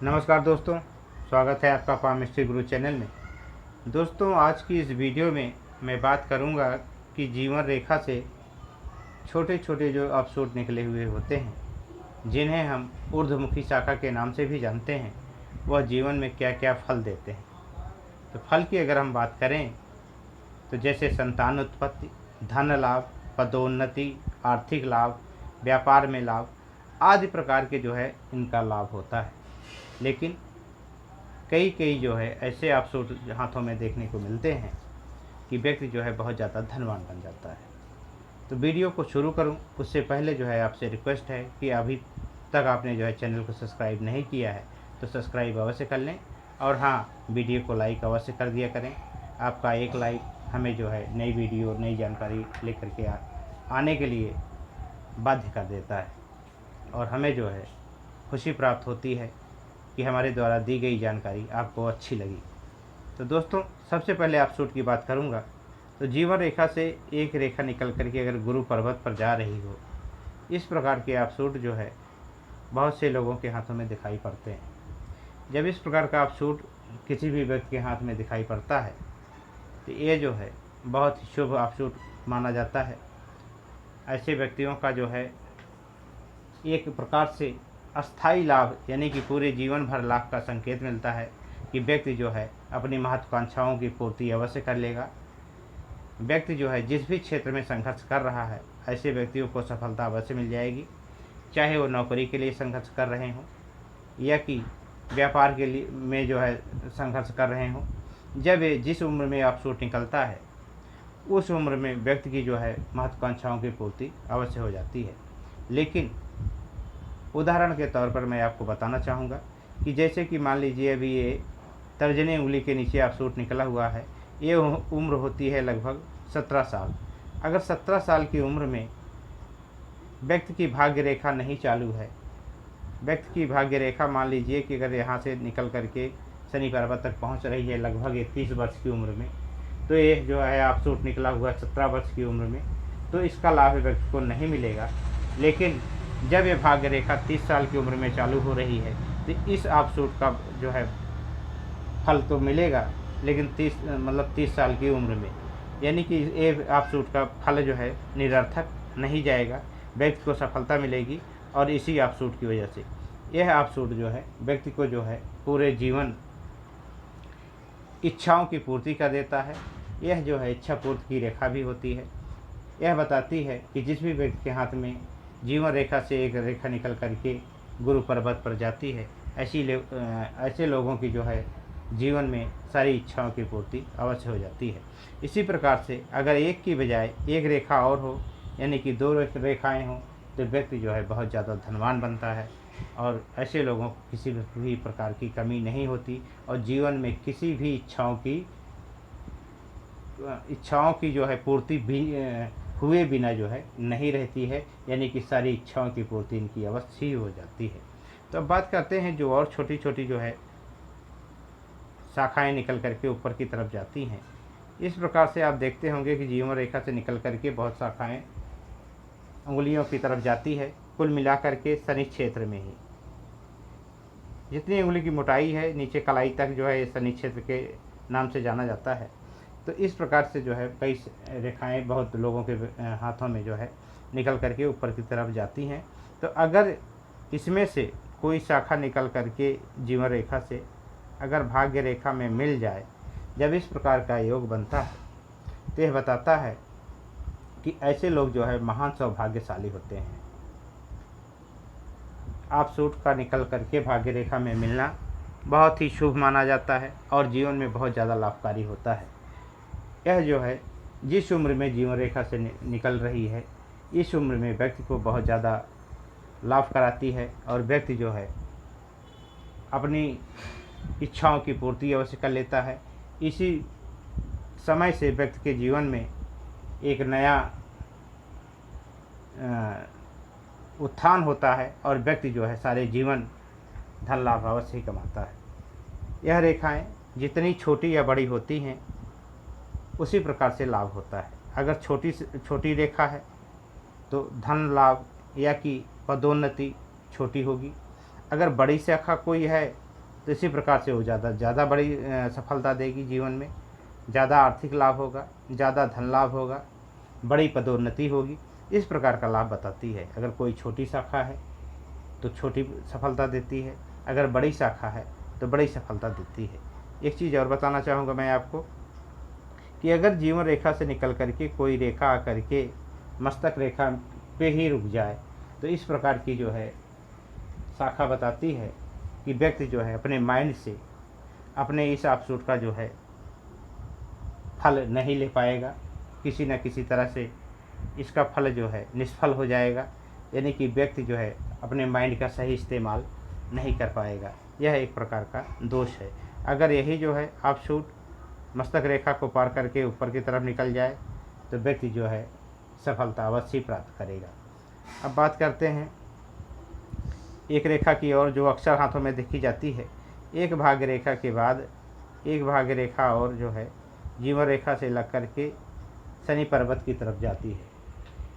नमस्कार दोस्तों, स्वागत है आपका फार्मेस्ट्री गुरु चैनल में। दोस्तों, आज की इस वीडियो में मैं बात करूंगा कि जीवन रेखा से छोटे छोटे जो अपशूट निकले हुए होते हैं, जिन्हें हम ऊर्ध्वमुखी शाखा के नाम से भी जानते हैं, वह जीवन में क्या क्या फल देते हैं। तो फल की अगर हम बात करें तो जैसे संतान उत्पत्ति, धन लाभ, पदोन्नति, आर्थिक लाभ, व्यापार में लाभ आदि प्रकार के जो है इनका लाभ होता है। लेकिन कई कई जो है ऐसे अपशूट हाथों में देखने को मिलते हैं कि व्यक्ति जो है बहुत ज़्यादा धनवान बन जाता है। तो वीडियो को शुरू करूं उससे पहले जो है आपसे रिक्वेस्ट है कि अभी तक आपने जो है चैनल को सब्सक्राइब नहीं किया है तो सब्सक्राइब अवश्य कर लें, और हाँ, वीडियो को लाइक अवश्य कर दिया करें। आपका एक लाइक हमें जो है नई वीडियो नई जानकारी लेकर के आने के लिए बाध्य कर देता है, और हमें जो है खुशी प्राप्त होती है कि हमारे द्वारा दी गई जानकारी आपको अच्छी लगी। तो दोस्तों, सबसे पहले अपशूट की बात करूंगा तो जीवन रेखा से एक रेखा निकल करके अगर गुरु पर्वत पर जा रही हो, इस प्रकार के अपशूट जो है बहुत से लोगों के हाथों में दिखाई पड़ते हैं। जब इस प्रकार का अपशूट किसी भी व्यक्ति के हाथ में दिखाई पड़ता है तो ये जो है बहुत ही शुभ अपशूट माना जाता है। ऐसे व्यक्तियों का जो है एक प्रकार से अस्थाई लाभ यानी कि पूरे जीवन भर लाभ का संकेत मिलता है कि व्यक्ति जो है अपनी महत्वाकांक्षाओं की पूर्ति अवश्य कर लेगा। व्यक्ति जो है जिस भी क्षेत्र में संघर्ष कर रहा है, ऐसे व्यक्तियों को सफलता अवश्य मिल जाएगी, चाहे वो नौकरी के लिए संघर्ष कर रहे हों या कि व्यापार के लिए में जो है संघर्ष कर रहे हों। जब ये जिस उम्र में अपशूट निकलता है उस उम्र में व्यक्ति की जो है महत्वाकांक्षाओं की पूर्ति अवश्य हो जाती है। लेकिन उदाहरण के तौर पर मैं आपको बताना चाहूँगा कि जैसे कि मान लीजिए अभी ये तर्जनी उंगली के नीचे अपशूट निकला हुआ है, ये उम्र होती है लगभग 17 साल। अगर 17 साल की उम्र में व्यक्ति की भाग्य रेखा नहीं चालू है, व्यक्ति की भाग्य रेखा मान लीजिए कि अगर यहाँ से निकल करके शनि पर्वत तक पहुँच रही है लगभग 30 वर्ष की उम्र में, तो ये जो है अपशूट निकला हुआ 17 वर्ष की उम्र में, तो इसका लाभ व्यक्ति को नहीं मिलेगा। लेकिन जब ये भाग्य रेखा 30 साल की उम्र में चालू हो रही है तो इस अपशूट का जो है फल तो मिलेगा, लेकिन 30 साल की उम्र में, यानी कि ये अपशूट का फल जो है निरर्थक नहीं जाएगा, व्यक्ति को सफलता मिलेगी। और इसी अपशूट की वजह से यह अपशूट जो है व्यक्ति को जो है पूरे जीवन इच्छाओं की पूर्ति कर देता है। यह जो है इच्छा पूर्ति की रेखा भी होती है। यह बताती है कि जिस भी व्यक्ति के हाथ में जीवन रेखा से एक रेखा निकल करके गुरु पर्वत पर जाती है, ऐसे लोगों की जो है जीवन में सारी इच्छाओं की पूर्ति अवश्य हो जाती है। इसी प्रकार से अगर एक की बजाय एक रेखा और हो, यानी कि 2 रेखाएं हों, तो व्यक्ति जो है बहुत ज़्यादा धनवान बनता है, और ऐसे लोगों को किसी भी प्रकार की कमी नहीं होती, और जीवन में किसी भी इच्छाओं की जो है पूर्ति भी हुए बिना जो है नहीं रहती है, यानी कि सारी इच्छाओं की पूर्ति इनकी अवश्य ही हो जाती है। तो अब बात करते हैं जो और छोटी छोटी जो है शाखाएं निकल करके ऊपर की तरफ जाती हैं। इस प्रकार से आप देखते होंगे कि जीवन रेखा से निकल करके बहुत शाखाएं उंगलियों की तरफ जाती है। कुल मिलाकर के शनि क्षेत्र में ही जितनी उंगली की मोटाई है नीचे कलाई तक जो है शनि क्षेत्र के नाम से जाना जाता है। तो इस प्रकार से जो है कई रेखाएं बहुत लोगों के हाथों में जो है निकल करके ऊपर की तरफ जाती हैं। तो अगर इसमें से कोई शाखा निकल करके जीवन रेखा से अगर भाग्य रेखा में मिल जाए, जब इस प्रकार का योग बनता है तो यह बताता है कि ऐसे लोग जो है महान सौभाग्यशाली होते हैं। अपशूट का निकल करके भाग्य रेखा में मिलना बहुत ही शुभ माना जाता है और जीवन में बहुत ज़्यादा लाभकारी होता है। यह जो है जिस उम्र में जीवन रेखा से निकल रही है, इस उम्र में व्यक्ति को बहुत ज़्यादा लाभ कराती है, और व्यक्ति जो है अपनी इच्छाओं की पूर्ति अवश्य कर लेता है। इसी समय से व्यक्ति के जीवन में एक नया उत्थान होता है, और व्यक्ति जो है सारे जीवन धन लाभ अवश्य ही कमाता है। यह रेखाएं जितनी छोटी या बड़ी होती हैं उसी प्रकार से लाभ होता है। अगर छोटी रेखा है तो धन लाभ या कि पदोन्नति छोटी होगी। अगर बड़ी शाखा कोई है तो इसी प्रकार से वो ज़्यादा बड़ी सफलता देगी जीवन में, ज़्यादा आर्थिक लाभ होगा, ज़्यादा धन लाभ होगा, बड़ी पदोन्नति होगी। इस प्रकार का लाभ बताती है। अगर कोई छोटी शाखा है तो छोटी सफलता देती है, अगर बड़ी शाखा है तो बड़ी सफलता देती है। एक चीज़ और बताना चाहूँगा मैं आपको कि अगर जीवन रेखा से निकल करके कोई रेखा आकर के मस्तक रेखा पे ही रुक जाए तो इस प्रकार की जो है शाखा बताती है कि व्यक्ति जो है अपने माइंड से अपने इस ऑफशूट का जो है फल नहीं ले पाएगा, किसी न किसी तरह से इसका फल जो है निष्फल हो जाएगा, यानी कि व्यक्ति जो है अपने माइंड का सही इस्तेमाल नहीं कर पाएगा। यह एक प्रकार का दोष है। अगर यही जो है ऑफशूट मस्तक रेखा को पार करके ऊपर की तरफ निकल जाए तो व्यक्ति जो है सफलता अवश्य प्राप्त करेगा। अब बात करते हैं एक रेखा की और जो अक्सर हाथों में देखी जाती है। एक भाग्य रेखा के बाद एक भाग्य रेखा और जो है जीवन रेखा से लग करके शनि पर्वत की तरफ जाती है।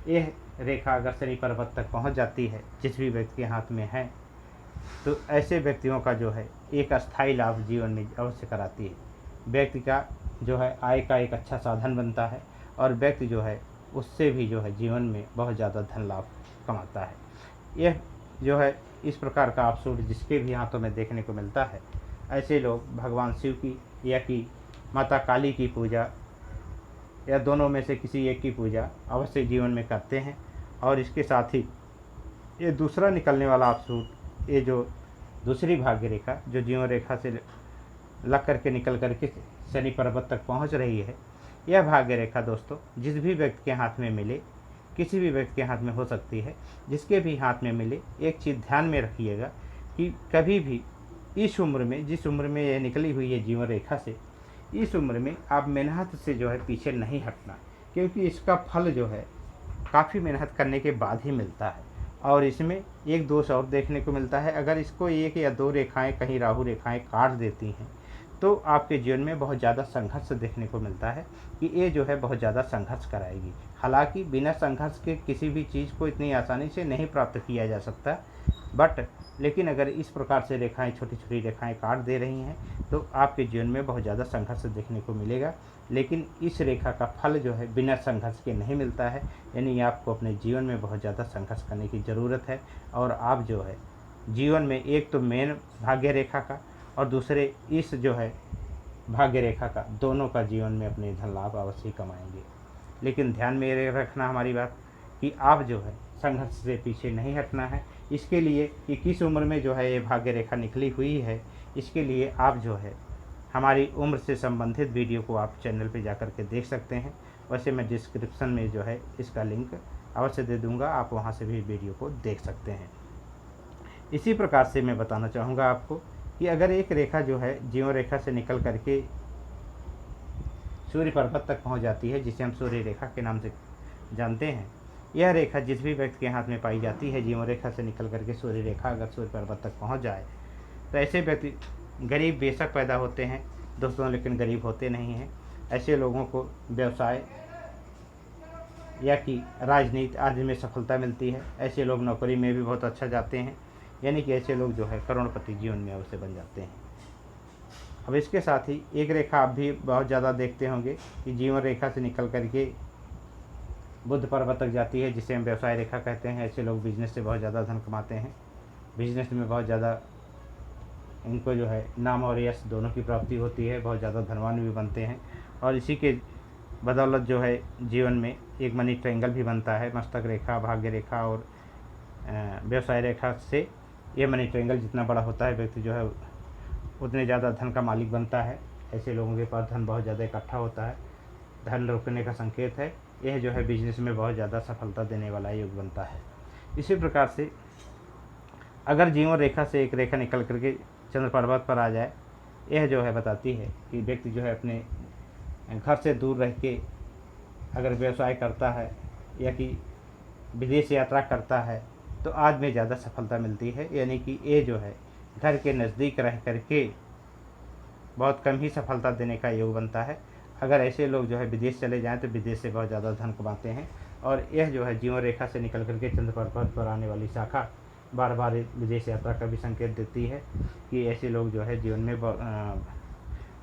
यह रेखा अगर शनि पर्वत तक पहुंच जाती है जिस भी व्यक्ति के हाथ में है तो ऐसे व्यक्तियों का जो है एक अस्थायी लाभ जीवन में अवश्य कराती है। व्यक्ति का जो है आय का एक अच्छा साधन बनता है और व्यक्ति जो है उससे भी जो है जीवन में बहुत ज़्यादा धन लाभ कमाता है। यह जो है इस प्रकार का ऑफशूट जिसके भी हाथों में देखने को मिलता है, ऐसे लोग भगवान शिव की या कि माता काली की पूजा या दोनों में से किसी एक की पूजा अवश्य जीवन में करते हैं। और इसके साथ ही ये दूसरा निकलने वाला ऑफशूट, ये जो दूसरी भाग्य रेखा जो जीवन रेखा से लग करके निकल करके शनि पर्वत तक पहुंच रही है, यह भाग्य रेखा दोस्तों जिस भी व्यक्ति के हाथ में मिले, किसी भी व्यक्ति के हाथ में हो सकती है, जिसके भी हाथ में मिले, एक चीज़ ध्यान में रखिएगा कि कभी भी इस उम्र में, जिस उम्र में यह निकली हुई है जीवन रेखा से, इस उम्र में आप मेहनत से जो है पीछे नहीं हटना, क्योंकि इसका फल जो है काफ़ी मेहनत करने के बाद ही मिलता है। और इसमें एक दोष और देखने को मिलता है, अगर इसको एक या दो रेखाएं कहीं राहु रेखाएं काट देती हैं तो आपके जीवन में बहुत ज़्यादा संघर्ष देखने को मिलता है कि ये जो है बहुत ज़्यादा संघर्ष कराएगी। हालांकि बिना संघर्ष के किसी भी चीज़ को इतनी आसानी से नहीं प्राप्त किया जा सकता, लेकिन अगर इस प्रकार से रेखाएं, छोटी छोटी रेखाएं काट दे रही हैं तो आपके जीवन में बहुत ज़्यादा संघर्ष देखने को मिलेगा। लेकिन इस रेखा का फल जो है बिना संघर्ष के नहीं मिलता है, यानी आपको अपने जीवन में बहुत ज़्यादा संघर्ष करने की ज़रूरत है। और आप जो है जीवन में एक तो मेन भाग्य रेखा का और दूसरे इस जो है भाग्य रेखा का, दोनों का जीवन में अपने धन लाभ अवश्य कमाएंगे। लेकिन ध्यान में ये रखना हमारी बात कि आप जो है संघर्ष से पीछे नहीं हटना है। इसके लिए कि किस उम्र में जो है ये भाग्य रेखा निकली हुई है, इसके लिए आप जो है हमारी उम्र से संबंधित वीडियो को आप चैनल पे जाकर के देख सकते हैं। वैसे मैं डिस्क्रिप्शन में जो है इसका लिंक अवश्य दे दूंगा, आप वहाँ से भी वीडियो को देख सकते हैं। इसी प्रकार से मैं बताना चाहूँगा आपको कि अगर एक रेखा जो है जीवन रेखा से निकल करके सूर्य पर्वत तक पहुँच जाती है, जिसे हम सूर्य रेखा के नाम से जानते हैं, यह रेखा जिस भी व्यक्ति के हाथ में पाई जाती है, जीवन रेखा से निकल करके सूर्य रेखा अगर सूर्य पर्वत तक पहुँच जाए तो ऐसे व्यक्ति गरीब बेशक पैदा होते हैं दोस्तों, लेकिन गरीब होते नहीं हैं। ऐसे लोगों को व्यवसाय या कि राजनीति आदि में सफलता मिलती है। ऐसे लोग नौकरी में भी बहुत अच्छा जाते हैं, यानी कि ऐसे लोग जो है करोड़पति जीवन में अवश्य बन जाते हैं। अब इसके साथ ही एक रेखा आप भी बहुत ज़्यादा देखते होंगे कि जीवन रेखा से निकल करके बुध पर्वत तक जाती है, जिसे हम व्यवसाय रेखा कहते हैं। ऐसे लोग बिजनेस से बहुत ज़्यादा धन कमाते हैं, बिजनेस में बहुत ज़्यादा इनको जो है नाम और यश दोनों की प्राप्ति होती है, बहुत ज़्यादा धनवान भी बनते हैं। और इसी के बदौलत जो है जीवन में एक मनी ट्रायंगल भी बनता है। मस्तक रेखा, भाग्य रेखा और व्यवसाय रेखा से ये मनी ट्रायंगल जितना बड़ा होता है, व्यक्ति जो है उतने ज़्यादा धन का मालिक बनता है। ऐसे लोगों के पास धन बहुत ज़्यादा इकट्ठा होता है, धन रुकने का संकेत है। यह जो है बिजनेस में बहुत ज़्यादा सफलता देने वाला योग बनता है। इसी प्रकार से अगर जीवन रेखा से एक रेखा निकल करके चंद्र पर्वत पर आ जाए, यह जो है बताती है कि व्यक्ति जो है अपने घर से दूर रह के अगर व्यवसाय करता है या कि विदेश यात्रा करता है तो आज में ज़्यादा सफलता मिलती है। यानी कि ये जो है घर के नज़दीक रह करके बहुत कम ही सफलता देने का योग बनता है। अगर ऐसे लोग जो है विदेश चले जाएं तो विदेश से बहुत ज़्यादा धन कमाते हैं। और यह जो है जीवन रेखा से निकल करके चंद्र पर्वत पर आने वाली शाखा बार बार विदेश यात्रा का भी संकेत देती है कि ऐसे लोग जो है जीवन में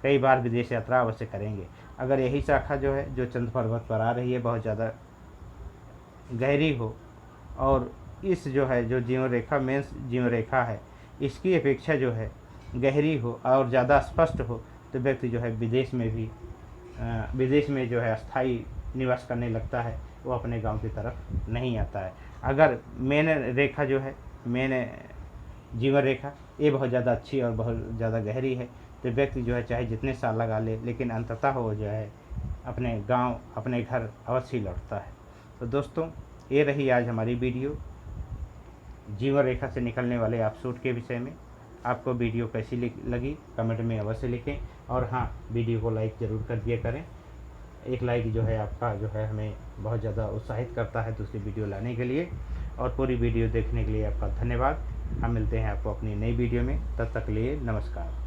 कई बार विदेश यात्रा अवश्य करेंगे। अगर यही शाखा जो है जो चंद्र पर्वत पर आ रही है बहुत ज़्यादा गहरी हो और इस जो है जो जीवन रेखा मेन जीवन रेखा है इसकी अपेक्षा जो है गहरी हो और ज़्यादा स्पष्ट हो तो व्यक्ति जो है विदेश में जो है अस्थाई निवास करने लगता है, वो अपने गांव की तरफ नहीं आता है। अगर मेन रेखा जो है मेन जीवन रेखा ये बहुत ज़्यादा अच्छी और बहुत ज़्यादा गहरी है तो व्यक्ति जो है चाहे जितने साल लगा ले लेकिन अंततः वो जो है अपने गांव अपने घर अवश्य लौटता है। तो दोस्तों ये रही आज हमारी वीडियो जीवन रेखा से निकलने वाले अपसूट के विषय में। आपको वीडियो कैसी लगी कमेंट में अवश्य लिखें और हाँ वीडियो को लाइक ज़रूर कर दिया करें। एक लाइक जो है आपका जो है हमें बहुत ज़्यादा उत्साहित करता है दूसरी वीडियो लाने के लिए। और पूरी वीडियो देखने के लिए आपका धन्यवाद। हम मिलते हैं आपको अपनी नई वीडियो में, तब तक के लिए नमस्कार।